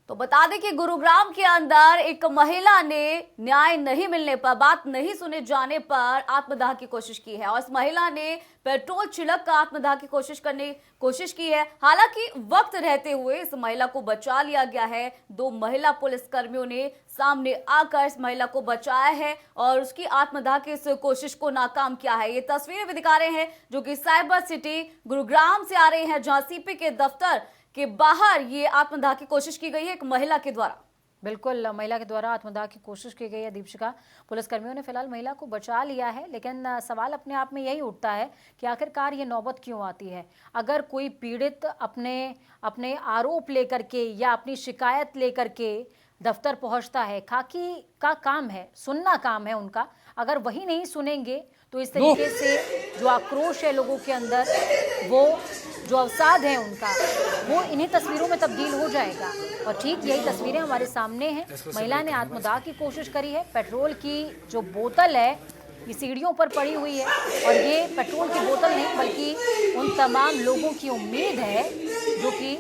तो बता दें कि गुरुग्राम के अंदर एक महिला ने न्याय नहीं मिलने पर, बात नहीं सुने जाने पर आत्मदाह की कोशिश की है और इस महिला ने पेट्रोल छिड़क कर आत्मदाह की कोशिश की है। हालांकि वक्त रहते हुए इस महिला को बचा लिया गया है। दो महिला पुलिस कर्मियों ने सामने आकर इस महिला को बचाया है और उसकी आत्मदाह की इस कोशिश को नाकाम किया है। ये तस्वीरें भी दिखा रहे हैं जो कि साइबर सिटी गुरुग्राम से आ रही हैं, जहां सीपी के दफ्तर के बाहर ये आत्मदाह की कोशिश की गई है एक महिला के द्वारा। बिल्कुल, महिला के द्वारा आत्मदाह की कोशिश की गई है दीपशिका। पुलिसकर्मियों ने फिलहाल महिला को बचा लिया है, लेकिन सवाल अपने आप में यही उठता है कि आखिरकार ये नौबत क्यों आती है। अगर कोई पीड़ित अपने आरोप लेकर के या अपनी शिकायत लेकर के दफ्तर पहुंचता है, खाकी का काम है, सुनना काम है उनका, अगर वही नहीं सुनेंगे तो इस तरीके से जो आक्रोश है लोगों के अंदर, वो जो अवसाद है उनका, वो इन्हीं तस्वीरों में तब्दील हो जाएगा। और ठीक यही तस्वीरें हमारे सामने हैं। महिला ने आत्मदाह की कोशिश करी है। पेट्रोल की जो बोतल है ये सीढ़ियों पर पड़ी हुई है और ये पेट्रोल की बोतल नहीं बल्कि उन तमाम लोगों की उम्मीद है जो कि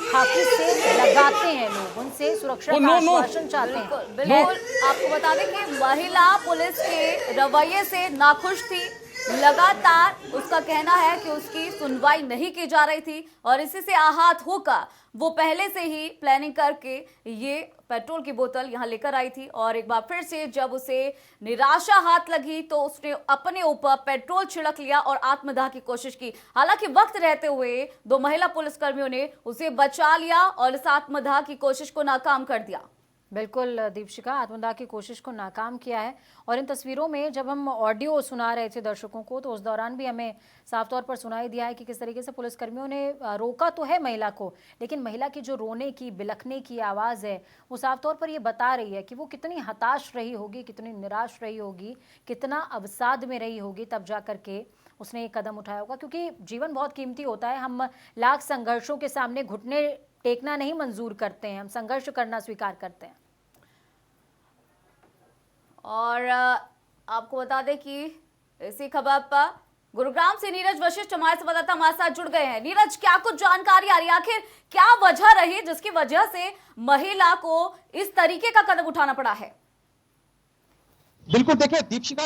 खाकी से लगाते हैं लोग, उनसे सुरक्षा का आश्वासन चाहते हैं। बिल्कुल, आपको बता दें कि महिला पुलिस के रवैये से नाखुश थी। लगातार उसका कहना है कि उसकी सुनवाई नहीं की जा रही थी और इसी से आहत होकर वो पहले से ही प्लानिंग करके ये पेट्रोल की बोतल यहाँ लेकर आई थी और एक बार फिर से जब उसे निराशा हाथ लगी तो उसने अपने ऊपर पेट्रोल छिड़क लिया और आत्मदाह की कोशिश की। हालांकि वक्त रहते हुए दो महिला पुलिसकर्मियों ने उसे बचा लिया और इस आत्मदाह की कोशिश को नाकाम कर दिया। बिल्कुल दीपशिका, आत्मदाह की कोशिश को नाकाम किया है। और इन तस्वीरों में जब हम ऑडियो सुना रहे थे दर्शकों को तो उस दौरान भी हमें साफ तौर पर सुनाई दिया है कि किस तरीके से पुलिसकर्मियों ने रोका तो है महिला को, लेकिन महिला की जो रोने की बिलखने की आवाज़ है वो साफ तौर पर ये बता रही है कि वो कितनी हताश रही होगी, कितनी निराश रही होगी, कितना अवसाद में रही होगी, तब जा करके उसने एक कदम उठाया होगा। क्योंकि जीवन बहुत कीमती होता है। हम लाख संघर्षों के सामने घुटने टेकना नहीं मंजूर करते हैं, हम संघर्ष करना स्वीकार करते हैं। और आपको बता दें कि इसी खबर पर गुरुग्राम से नीरज वशिष्ठ हमारे संवाददाता हमारे साथ जुड़ गए हैं। नीरज, क्या कुछ जानकारी आ रही है, आखिर क्या वजह रही जिसकी वजह से महिला को इस तरीके का कदम उठाना पड़ा है? बिल्कुल, देखिए दीपशिका,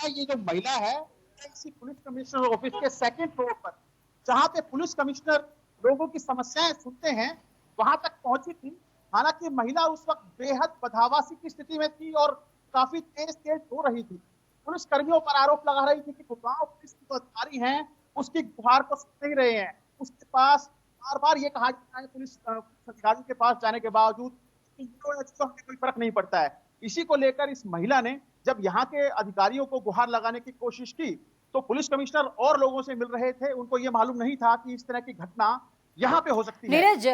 ये जो महिला है इसी पुलिस कमिश्नर ऑफिस के सेकंड फ्लोर पर, जहां पे पुलिस कमिश्नर लोगों की समस्याएं सुनते हैं, वहां तक पहुंची थी। हालांकि महिला उस वक्त बेहद बदहवासी की स्थिति में थी और काफी तेज रो रही थी। पुलिस कर्मियों पर आरोप लगा रही थी कि गुड़गांव पुलिस के जो अधिकारी हैं उसकी गुहार को सुन नहीं रहे हैं। उसके पास बार बार ये कहा जाता है पुलिस अधिकारियों के पास जाने के बावजूद हमें कोई फर्क नहीं पड़ता है। इसी को लेकर इस महिला ने जब यहाँ के अधिकारियों को गुहार लगाने की कोशिश की तो पुलिस कमिश्नर और लोगों से मिल रहे थे, उनको ये मालूम नहीं था कि इस तरह की घटना यहाँ पे हो सकती है। नीरज,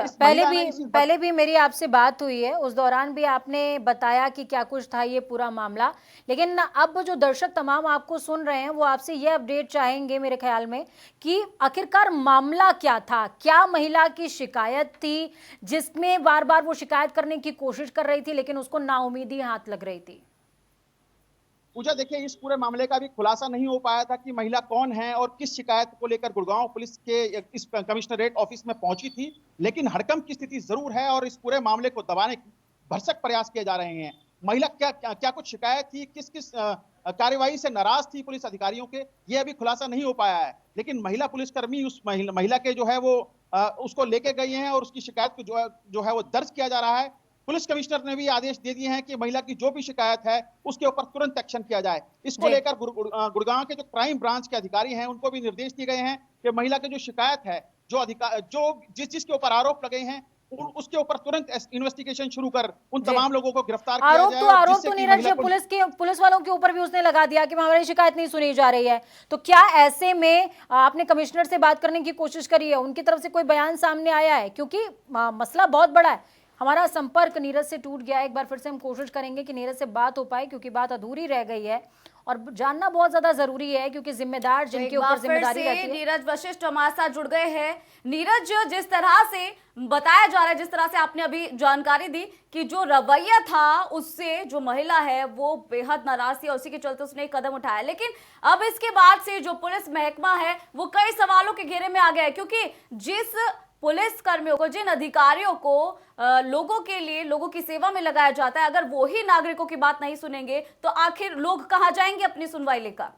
पहले भी मेरी आपसे बात हुई है, उस दौरान भी आपने बताया कि क्या कुछ था ये पूरा मामला, लेकिन अब जो दर्शक तमाम आपको सुन रहे हैं वो आपसे ये अपडेट चाहेंगे मेरे ख्याल में कि आखिरकार मामला क्या था, क्या महिला की शिकायत थी जिसमें बार बार वो शिकायत करने की कोशिश कर रही थी लेकिन उसको नाउमीदी हाथ लग रही थी? पूजा, देखिए इस पूरे मामले का भी खुलासा नहीं हो पाया था कि महिला कौन है और किस शिकायत को लेकर गुड़गांव पुलिस के इस कमिश्नरेट ऑफिस में पहुंची थी, लेकिन हड़कंप की स्थिति जरूर है और इस पूरे मामले को दबाने की भरसक प्रयास किए जा रहे हैं। महिला क्या कुछ शिकायत थी, किस किस कार्यवाही से नाराज थी पुलिस अधिकारियों के, ये अभी खुलासा नहीं हो पाया है। लेकिन महिला पुलिसकर्मी उस महिला के जो है वो उसको लेके गई हैं और उसकी शिकायत को जो है वो दर्ज किया जा रहा है। पुलिस कमिश्नर ने भी आदेश दे दिए हैं कि महिला की जो भी शिकायत है उसके ऊपर तुरंत एक्शन किया जाए। इसको लेकर गुड़गांव के जो क्राइम ब्रांच के अधिकारी हैं उनको भी निर्देश दिए गए हैं कि महिला की जो शिकायत है, जिसके ऊपर आरोप लगे हैं उसके ऊपर तुरंत इन्वेस्टिगेशन शुरू कर उन तमाम लोगों को गिरफ्तार किया जाए। आरोप तो नीरज पुलिस वालों के ऊपर भी उसने लगा दिया कि हमारी शिकायत नहीं सुनी जा रही है, तो क्या ऐसे में आपने कमिश्नर से बात करने की कोशिश करी है, उनकी तरफ से कोई बयान सामने आया है? क्योंकि मसला बहुत बड़ा है। हमारा संपर्क नीरज से टूट गया है, एक बार फिर से हम कोशिश करेंगे कि नीरज से बात हो पाए क्योंकि बात अधूरी रह गई है और जानना बहुत ज्यादा जरूरी है क्योंकि जिम्मेदार जिनके ऊपर जिम्मेदारी रहती है। नीरज वशिष्ठ हमारे साथ जुड़ गए हैं। नीरज, जिस तरह से बताया जा रहा है, जिस तरह से आपने अभी जानकारी दी कि जो रवैया था उससे जो महिला है वो बेहद नाराज थी और उसी के चलते उसने एक कदम उठाया, लेकिन अब इसके बाद से जो पुलिस महकमा है वो कई सवालों के घेरे में आ गया है क्योंकि जिस पुलिस कर्मियों को, जिन अधिकारियों को लोगों के लिए, लोगों की सेवा में लगाया जाता है, अगर वो ही नागरिकों की बात नहीं सुनेंगे तो आखिर लोग कहां जाएंगे अपनी सुनवाई लेकर?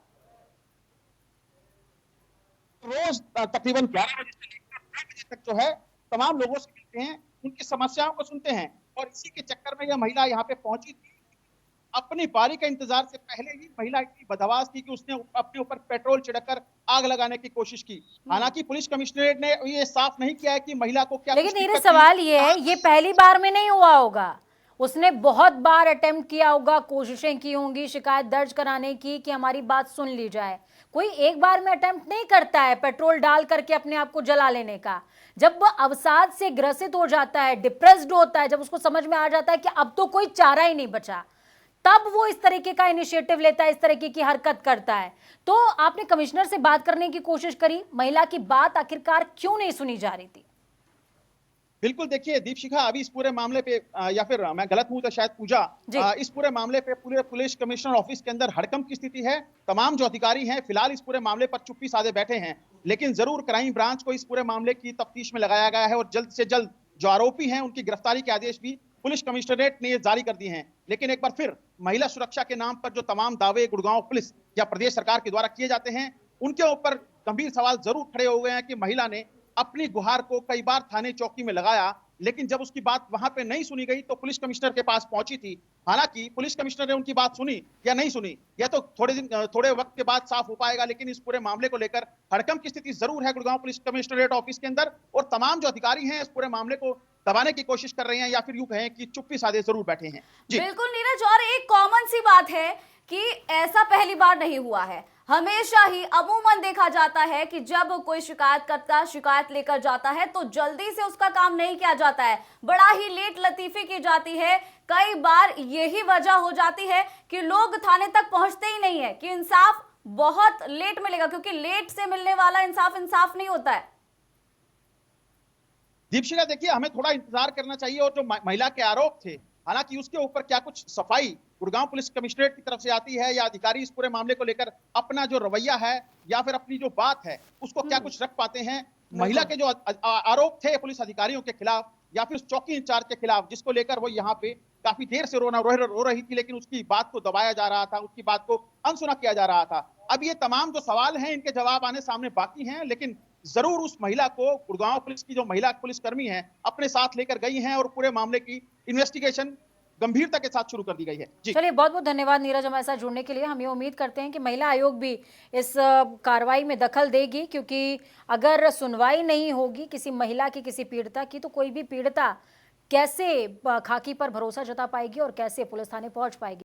रोज तकरीबन 11 बजे से लेकर 6 बजे तक जो है तमाम लोगों से मिलते हैं, उनकी समस्याओं को सुनते हैं और इसी के चक्कर में यह महिला यहाँ पे पहुंची थी। अपनी बारी का इंतजार से पहले ही महिला इतनी बदहवास थी कि उसने अपने ऊपर पेट्रोल छिड़ककर आग लगाने की कोशिश की। हालांकि पुलिस कमिश्नरेट ने ये साफ नहीं किया है कि महिला को क्या लेकिन कुछ मेरा दिक्कत थी। सवाल ये है, ये पहली बार में नहीं हुआ होगा, उसने बहुत बार अटेम्प्ट किया होगा, कोशिशें की होंगी शिकायत दर्ज कराने की कि हमारी बात सुन ली जाए। कोई एक बार में अटेम्प्ट नहीं करता है पेट्रोल डाल करके अपने आप को जला लेने का। जब वह अवसाद से ग्रसित हो जाता है, डिप्रेस्ड होता है, जब उसको समझ में आ जाता है कि अब तो कोई चारा ही नहीं बचा, तब वो इस तरीके का इनिशिएटिव लेता है, इस तरीके की हरकत करता है। तो आपने कमिश्नर से बात करने की कोशिश करी, महिला की बात आखिरकार क्यों नहीं सुनी जा रही थी? बिल्कुल, देखिए दीपशिखा, अभी इस पूरे मामले पे या फिर मैं गलत हूं तो शायद पूजा, इस पूरे मामले पे पूरे पुलिस कमिश्नर ऑफिस के अंदर हड़कंप की स्थिति है। तमाम जो अधिकारी हैं फिलहाल इस पूरे मामले पर चुप्पी साधे बैठे हैं, लेकिन जरूर क्राइम ब्रांच को इस पूरे मामले की तफ्तीश में लगाया गया है और जल्द से जल्द जो आरोपी हैं उनकी गिरफ्तारी के आदेश भी पुलिस कमिश्नरेट ने जारी कर दिए हैं। लेकिन एक बार फिर महिला सुरक्षा के नाम पर जो तमाम दावे गुड़गांव पुलिस या प्रदेश सरकार के द्वारा किए जाते हैं, उनके ऊपर गंभीर सवाल जरूर खड़े हो गए हैं कि महिला ने अपनी गुहार को कई बार थाने चौकी में लगाया, लेकिन जब उसकी बात वहां पे नहीं सुनी गई तो पुलिस कमिश्नर के पास पहुंची थी। हालांकि पुलिस कमिश्नर ने उनकी बात सुनी या नहीं सुनी, यह तो थोड़े वक्त के बाद साफ हो पाएगा, लेकिन इस पूरे मामले को लेकर हड़कंप की स्थिति जरूर है गुड़गांव पुलिस कमिश्नरेट ऑफिस के अंदर और तमाम जो अधिकारी हैं इस पूरे मामले को दबाने की कोशिश कर रहे हैं या फिर यूं कहें कि चुप्पी साधे जरूर बैठे हैं। बिल्कुल नीरज, और एक कॉमन सी बात है कि ऐसा पहली बार नहीं हुआ है। हमेशा ही अमूमन देखा जाता है कि जब कोई शिकायतकर्ता शिकायत लेकर जाता है तो जल्दी से उसका काम नहीं किया जाता है, बड़ा ही लेट लतीफी की जाती है। कई बार यही वजह हो जाती है कि लोग थाने तक पहुंचते ही नहीं है, कि इंसाफ बहुत लेट मिलेगा, क्योंकि लेट से मिलने वाला इंसाफ इंसाफ नहीं होता है। दीपशिखा, देखिए हमें थोड़ा इंतजार करना चाहिए और जो महिला के आरोप थे, हालांकि उसके ऊपर क्या कुछ सफाई गुड़गांव पुलिस कमिश्नरेट की तरफ से आती है या अधिकारी इस पूरे मामले को लेकर अपना जो रवैया है या फिर अपनी जो बात है उसको क्या कुछ रख पाते हैं। महिला के जो आरोप थे पुलिस अधिकारियों के खिलाफ या फिर चौकी इंचार्ज के खिलाफ, जिसको लेकर वो यहाँ पे काफी देर से रो रही थी, लेकिन उसकी बात को दबाया जा रहा था, उसकी बात को अनसुना किया जा रहा था। अब ये तमाम जो सवाल हैं इनके जवाब आने सामने बाकी हैं, लेकिन जरूर उस महिला को गुड़गांव पुलिस की जो महिला पुलिसकर्मी है अपने साथ लेकर गई हैं और पूरे मामले की इन्वेस्टिगेशन गंभीरता के साथ शुरू कर दी गई है। जी चलिए, बहुत बहुत धन्यवाद नीरज हमारे साथ जुड़ने के लिए। हम ये उम्मीद करते हैं कि महिला आयोग भी इस कार्रवाई में दखल देगी, क्योंकि अगर सुनवाई नहीं होगी किसी महिला की, किसी पीड़िता की, तो कोई भी पीड़िता कैसे खाकी पर भरोसा जता पाएगी और कैसे पुलिस थाने पहुंच पाएगी।